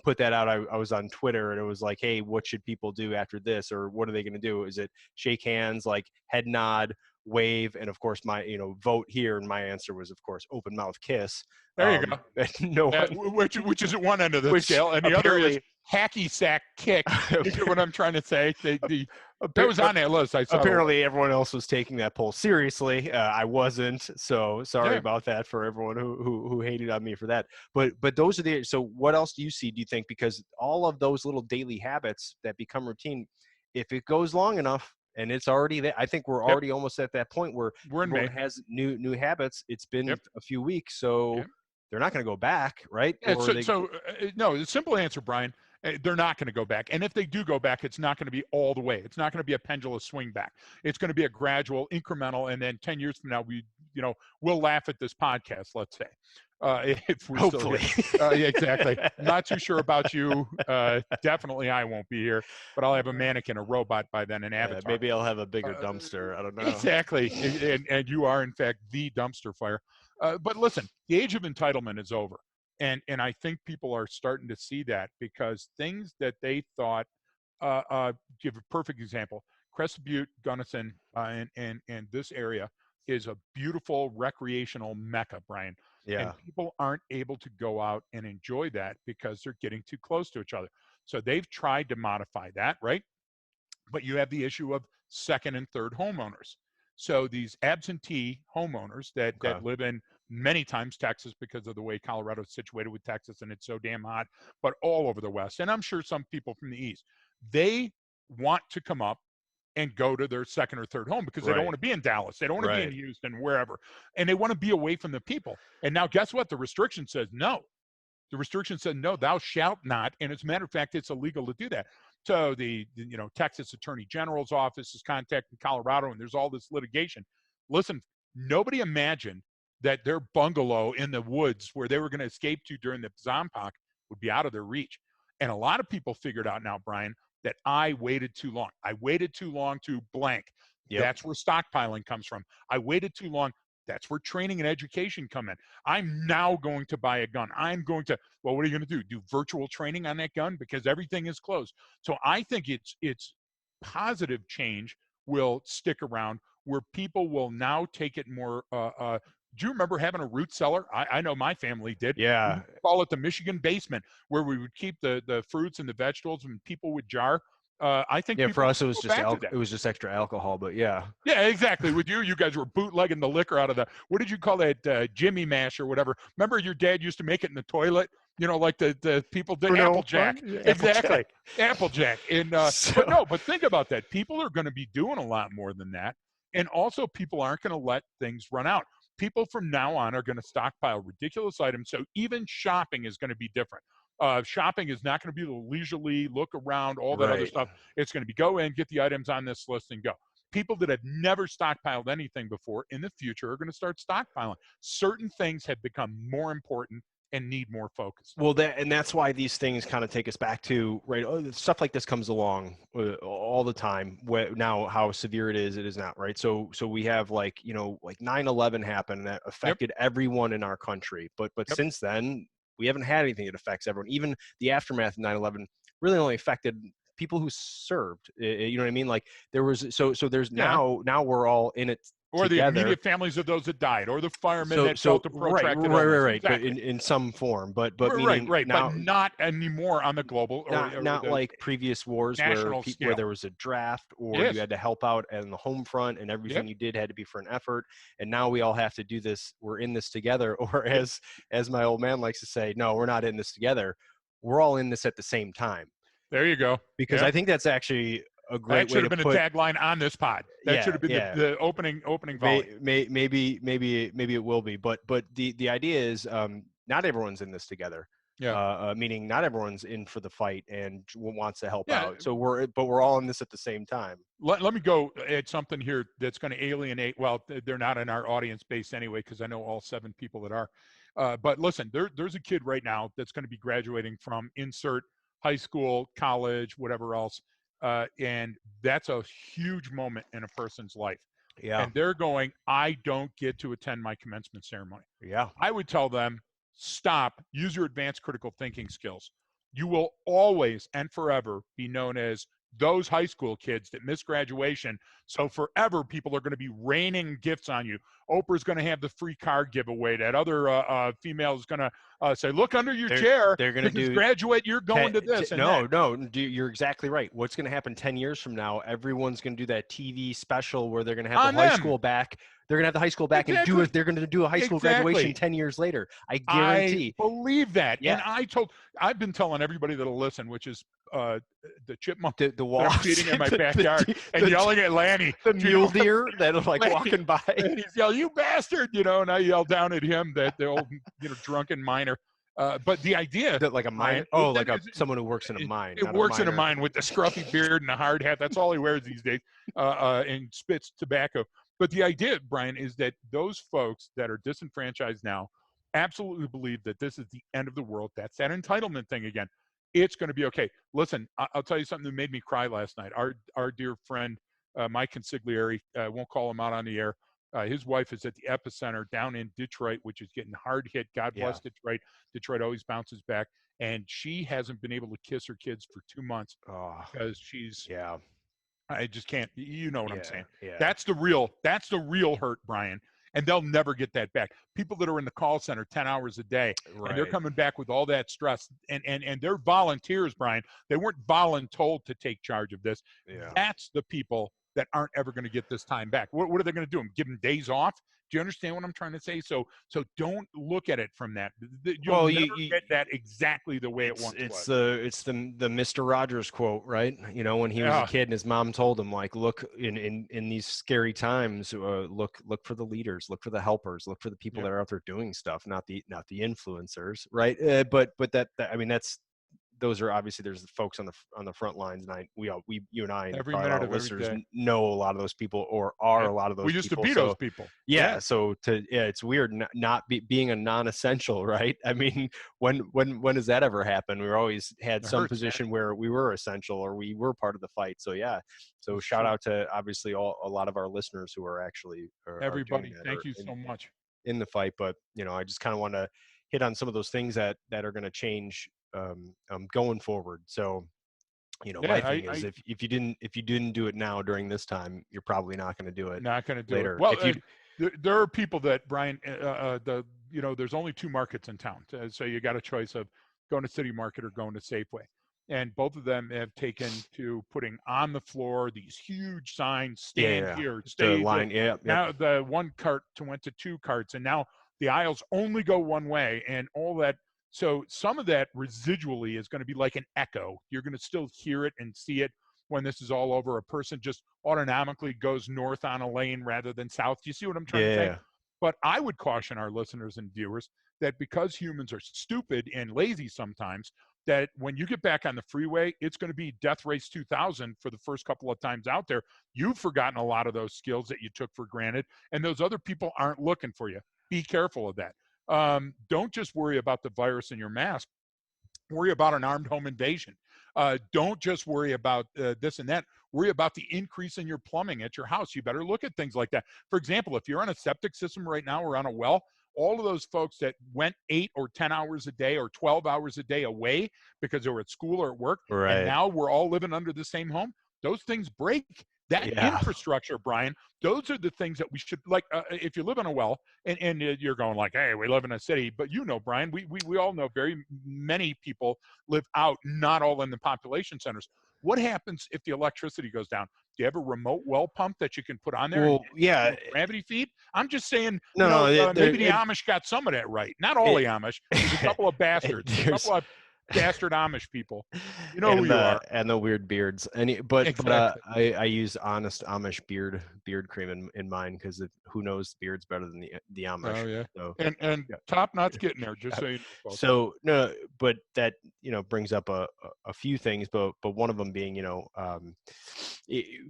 put that out. I was on Twitter, and it was like, hey, what should people do after this? Or what are they going to do? Is it shake hands, like head nod, wave? And of course, my, vote here. And my answer was, of course, open mouth kiss. There you go. Which is at one end of the scale, and the other is hacky sack kick. You get what I'm trying to say? That was on that list. I saw. Apparently, everyone else was taking that poll seriously. I wasn't, so sorry about that for everyone who hated on me for that. But those are so what else do you see? Do you think, because all of those little daily habits that become routine, if it goes long enough, and it's already there, I think we're already almost at that point where everyone has new habits. It's been a few weeks, so they're not going to go back, right? No, the simple answer, Brian, they're not going to go back. And if they do go back, it's not going to be all the way. It's not going to be a pendulum swing back. It's going to be a gradual, incremental, and then 10 years from now, we'll laugh at this podcast, let's say. If we're hopefully still here. Exactly. Not too sure about you. Definitely I won't be here, but I'll have a mannequin, a robot by then, an avatar. Maybe I'll have a bigger dumpster. I don't know. Exactly. And you are, in fact, the dumpster fire. But listen, the age of entitlement is over. And I think people are starting to see that, because things that they thought, give a perfect example, Crested Butte, Gunnison, and this area is a beautiful recreational mecca, Brian. Yeah. And people aren't able to go out and enjoy that because they're getting too close to each other. So they've tried to modify that, right? But you have the issue of second and third homeowners. So these absentee homeowners that live in many times Texas, because of the way Colorado is situated with Texas and it's so damn hot, but all over the West. And I'm sure some people from the East, they want to come up and go to their second or third home because they don't want to be in Dallas. They don't want to be in Houston, wherever. And they want to be away from the people. And now guess what? The restriction says no. The restriction said, no, thou shalt not. And as a matter of fact, it's illegal to do that. So the Texas Attorney General's office is contacting Colorado, and there's all this litigation. Listen, nobody imagined that their bungalow in the woods where they were going to escape to during the Zombie would be out of their reach. And a lot of people figured out now, Brian, that I waited too long. I waited too long to blank. Yep. That's where stockpiling comes from. I waited too long. That's where training and education come in. I'm now going to buy a gun. I'm going to, well, what are you going to do? Do virtual training on that gun because everything is closed. So I think it's positive change will stick around where people will now take it more Do you remember having a root cellar? I know my family did. We Yeah. would call it the Michigan basement, where we would keep the fruits and the vegetables, and people would jar. I think Yeah, for people us it should was go just back to that. it was just extra alcohol, but yeah. Yeah, exactly. With you guys were bootlegging the liquor out of the, what did you call that, Jimmy Mash or whatever? Remember your dad used to make it in the toilet? You know, like the people did Bruno, Applejack. yeah, Exactly. Applejack. Applejack. And So but think about that. People are going to be doing a lot more than that. And also people aren't going to let things run out. People from now on are going to stockpile ridiculous items. So even shopping is going to be different. Shopping is not going to be the leisurely look around, all that other right. stuff. It's going to be go in, get the items on this list, and go. People that have never stockpiled anything before in the future are going to start stockpiling. Certain things have become more important and need more focus. Well, that's why these things kind of take us back to, right? Stuff like this comes along all the time. Now, how severe it is not, right? So we have like 9/11 happened that affected everyone in our country, but since then we haven't had anything that affects everyone. Even the aftermath of 9/11 really only affected people who served. You know what I mean? Like there was there's now we're all in it or together. The immediate families of those that died, or the firemen that felt a protracted illness. Right. Exactly. But in some form, but right, now, but not anymore on the global or not like previous wars where there was a draft or you had to help out on the home front and everything you did had to be for an effort. And now we all have to do this. We're in this together. Or as my old man likes to say, no, we're not in this together. We're all in this at the same time. There you go. Because I think that's actually a great that should have been a tagline on this pod. That should have been the opening volume. Maybe it will be, but the idea is not everyone's in this together. Meaning not everyone's in for the fight and wants to help out. So we're all in this at the same time. Let me go at something here that's going to alienate. Well, they're not in our audience base anyway, because I know all 7 people that are. But listen, there's a kid right now that's going to be graduating from insert high school, college, whatever else. And that's a huge moment in a person's life. Yeah. And they're going, I don't get to attend my commencement ceremony. Yeah. I would tell them, stop, use your advanced critical thinking skills. You will always and forever be known as those high school kids that missed graduation. So forever, people are going to be raining gifts on you. Oprah's going to have the free car giveaway. That other female is going to say, look under your chair. They're going to graduate. You're going to this. No, you're exactly right. What's going to happen 10 years from now? Everyone's going to do that TV special where they're going to have the high school back. They're going to have the high school back and do it. They're going to do a high school graduation 10 years later. I guarantee. I believe that. Yeah. And I've been telling everybody that'll listen, which is the chipmunk the wasps that I'm feeding in my backyard and yelling at Lanny. The mule deer that are like walking by. And he's yelling, you bastard, and I yell down at him, that the old, drunken miner. But the idea that like a mine, someone who works in a mine. It works in a mine with the scruffy beard and a hard hat. That's all he wears these days, and spits tobacco. But the idea, Brian, is that those folks that are disenfranchised now absolutely believe that this is the end of the world. That's that entitlement thing again. It's going to be okay. Listen, I'll tell you something that made me cry last night. Our dear friend, Mike Consigliere, won't call him out on the air. His wife is at the epicenter down in Detroit, which is getting hard hit. God bless Detroit. Detroit always bounces back. And she hasn't been able to kiss her kids for 2 months because she's I just can't. You know what I'm saying? Yeah. That's the real hurt, Brian. And they'll never get that back. People that are in the call center 10 hours a day, and they're coming back with all that stress. And they're volunteers, Brian. They weren't voluntold to take charge of this. Yeah. That's the people that aren't ever going to get this time back. What are they going to do? Give them days off? Do you understand what I'm trying to say? So don't look at it from that. You'll never get that exactly the way it once was. It's the Mr. Rogers quote, right? When he was a kid and his mom told him, like, look, in these scary times, look for the leaders, look for the helpers, look for the people that are out there doing stuff, not the influencers, right? But that's. Those are obviously there's the folks on the front lines, and you and I and every minute minute of of listeners every day know a lot of those people or are a lot of those. We used people. to be those people. Yeah. So it's weird not being a non-essential, right? I mean, when does that ever happen? We've always had some position where we were essential or we were part of the fight. So yeah. So shout out to obviously a lot of our listeners who are actually everybody. Thank you so much in the fight. But I just kind of want to hit on some of those things that are going to change going forward. So my thing is if you didn't do it now during this time, you're probably not going to do it not going to do later. it. Well, there are people that, Brian, there's only 2 markets in town. So you got a choice of going to City Market or going to Safeway. And both of them have taken to putting on the floor these huge signs, stand here, stay the line. Yeah. Now the 1 cart went to 2 carts, and now the aisles only go one way, and all that. So some of that residually is going to be like an echo. You're going to still hear it and see it when this is all over. A person just automatically goes north on a lane rather than south. Do you see what I'm trying to say? But I would caution our listeners and viewers that because humans are stupid and lazy sometimes, that when you get back on the freeway, it's going to be Death Race 2000 for the first couple of times out there. You've forgotten a lot of those skills that you took for granted, and those other people aren't looking for you. Be careful of that. Don't just worry about the virus in your mask. Worry about an armed home invasion. Don't just worry about this and that. Worry about the increase in your plumbing at your house. You better look at things like that. For example, if you're on a septic system right now or on a well, all of those folks that went 8 or 10 hours a day or 12 hours a day away because they were at school or at work, and now we're all living under the same home, those things break. That infrastructure, Brian, those are the things that we should, like, if you live in a well and you're going like, hey, we live in a city, but Brian, we all know very many people live out, not all in the population centers. What happens if the electricity goes down? Do you have a remote well pump that you can put on there? Well, gravity feed? I'm just saying, maybe the Amish got some of that right. Not all the Amish. There's a couple of bastards. A couple of bastard Amish people. You know who you are. And the weird beards. But I use Honest Amish beard cream in mine because who knows beards better than the Amish. Oh yeah. So, and Top Knot's getting there, just so you know. So no, but that brings up a few things, but one of them being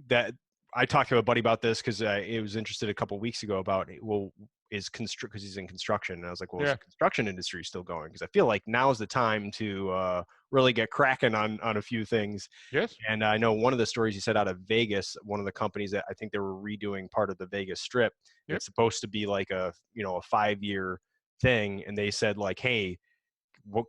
that I talked to a buddy about this because I was interested a couple of weeks ago about because he's in construction, and I was like, well, is the construction industry still going? Because I feel like now's the time to really get cracking on a few things. Yes. And I know one of the stories he said out of Vegas, one of the companies that I think they were redoing part of the Vegas Strip. It's supposed to be like a 5-year thing, and they said like, hey,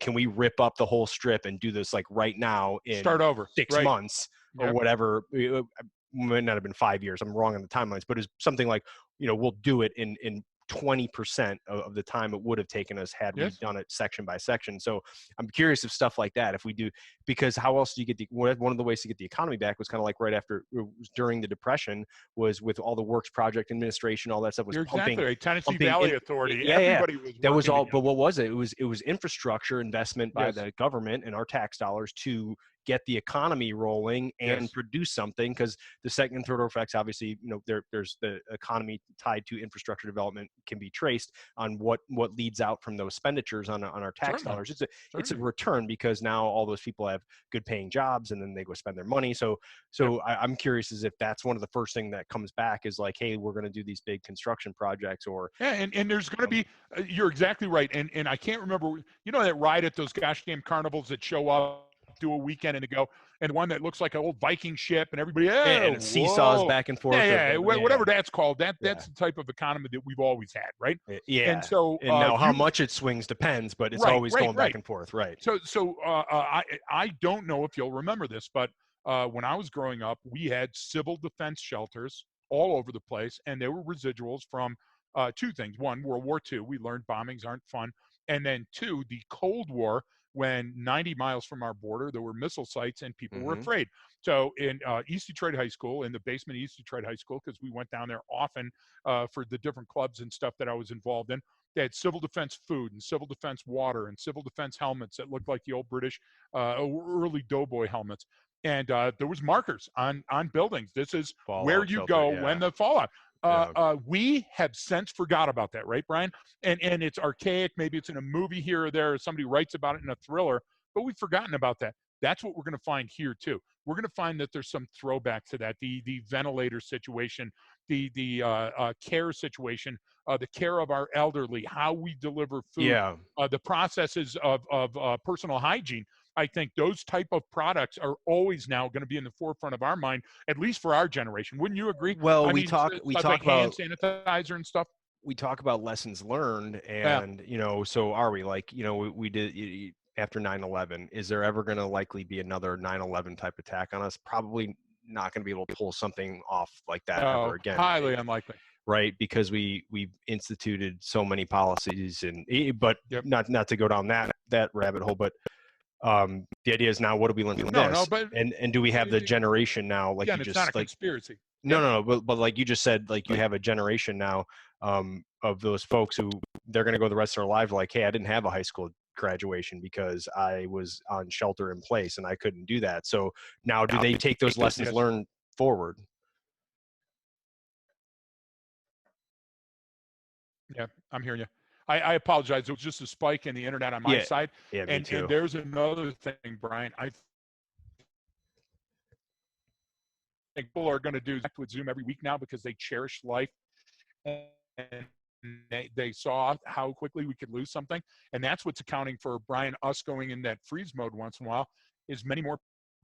can we rip up the whole strip and do this like right now in start over 6 months or whatever? It might not have been 5 years. I'm wrong on the timelines, but it's something like, we'll do it in 20% of the time it would have taken us had we done it section by section. So I'm curious if stuff like that, if we do, because how else do you get one of the ways to get the economy back was kind of like right after, during the Depression, was with all the Works Project Administration, all that stuff was pumping. Exactly. Tennessee Valley Authority. Everybody was that was all, but what was it? It was infrastructure investment by the government and our tax dollars to get the economy rolling and produce something, because the second and third order effects, obviously, there's the economy tied to infrastructure development can be traced on what leads out from those expenditures on our tax dollars. It's a return, because now all those people have good paying jobs and then they go spend their money. So I'm curious as if that's one of the first thing that comes back is like, hey, we're going to do these big construction projects and there's going to be, you're exactly right. And I can't remember, that ride at those gosh damn carnivals that show up, do a weekend and to go, and one that looks like an old Viking ship, and everybody and it seesaws back and forth. Whatever that's called. That's the type of economy that we've always had, right? And so now how much it swings depends, but it's always going back and forth, right? So I don't know if you'll remember this, but when I was growing up, we had civil defense shelters all over the place, and there were residuals from two things. One, World War II. We learned bombings aren't fun, and then two, the Cold War, when 90 miles from our border, there were missile sites and people were afraid. So in East Detroit High School, in the basement of East Detroit High School, because we went down there often for the different clubs and stuff that I was involved in, they had civil defense food and civil defense water and civil defense helmets that looked like the old British early doughboy helmets. And there was markers on buildings. This is fallout where you shelter, go when the fallout. We have since forgot about that, right, Brian? And it's archaic. Maybe it's in a movie here or there, or somebody writes about it in a thriller, but we've forgotten about that. That's what we're going to find here too. We're going to find that there's some throwback to that. The ventilator situation, the care situation, the care of our elderly, how we deliver food, the processes of personal hygiene. I think those type of products are always now going to be in the forefront of our mind, at least for our generation. Wouldn't you agree? Well, we talk like about hand sanitizer and stuff. We talk about lessons learned, and so are we like we did after 9/11? Is there ever going to likely be another 9/11 type attack on us? Probably not going to be able to pull something off like that ever again. Highly unlikely. right? Because we instituted so many policies, but not to go down that rabbit hole, but the idea is now, what do we learn from this? But and do we have the generation now, like again, you it's just not a like conspiracy. no, but like you just said, like you have a generation now of those folks who they're going to go the rest of their life like, hey, I didn't have a high school graduation because I was on shelter in place and I couldn't do that. So now do they take those lessons learned forward? Yeah, I'm hearing you. I apologize. It was just a spike in the internet on my side. Yeah, me too. And there's another thing, Brian. I think people are going to do with Zoom every week now because they cherish life, and they saw how quickly we could lose something. And that's what's accounting for, Brian, us going in that freeze mode once in a while, is many more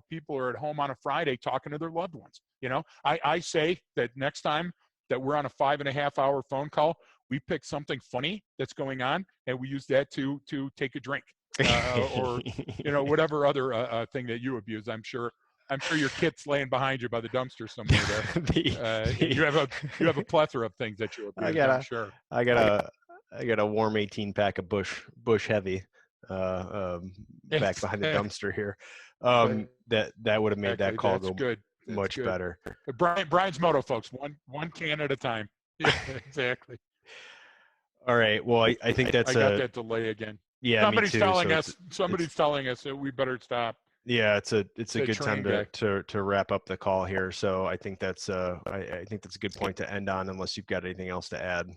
people are at home on a Friday talking to their loved ones. You know, I say that next time that we're on a 5.5-hour phone call, we pick something funny that's going on and we use that to take a drink or, you know, whatever other thing that you abuse. I'm sure your kit's laying behind you by the dumpster somewhere there. You have a plethora of things that you abuse. I'm sure. I got a warm 18 pack of Bush Heavy back behind the dumpster here. That would have made that call go good. Much better. Brian's motto, folks: one can at a time. Yeah, exactly. All right. Well, I think that's I got that delay again. Yeah, somebody's telling us that we better stop. Yeah, it's a good time to wrap up the call here. So I think that's I think that's a good point to end on, unless you've got anything else to add.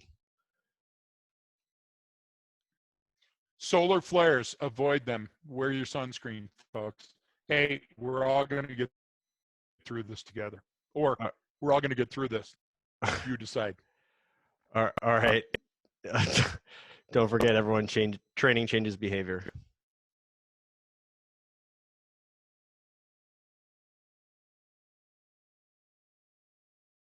Solar flares, avoid them. Wear your sunscreen, folks. Hey, we're all going to get through this together, or we're all going to get through this. You decide. All right. Don't forget, everyone, training changes behavior.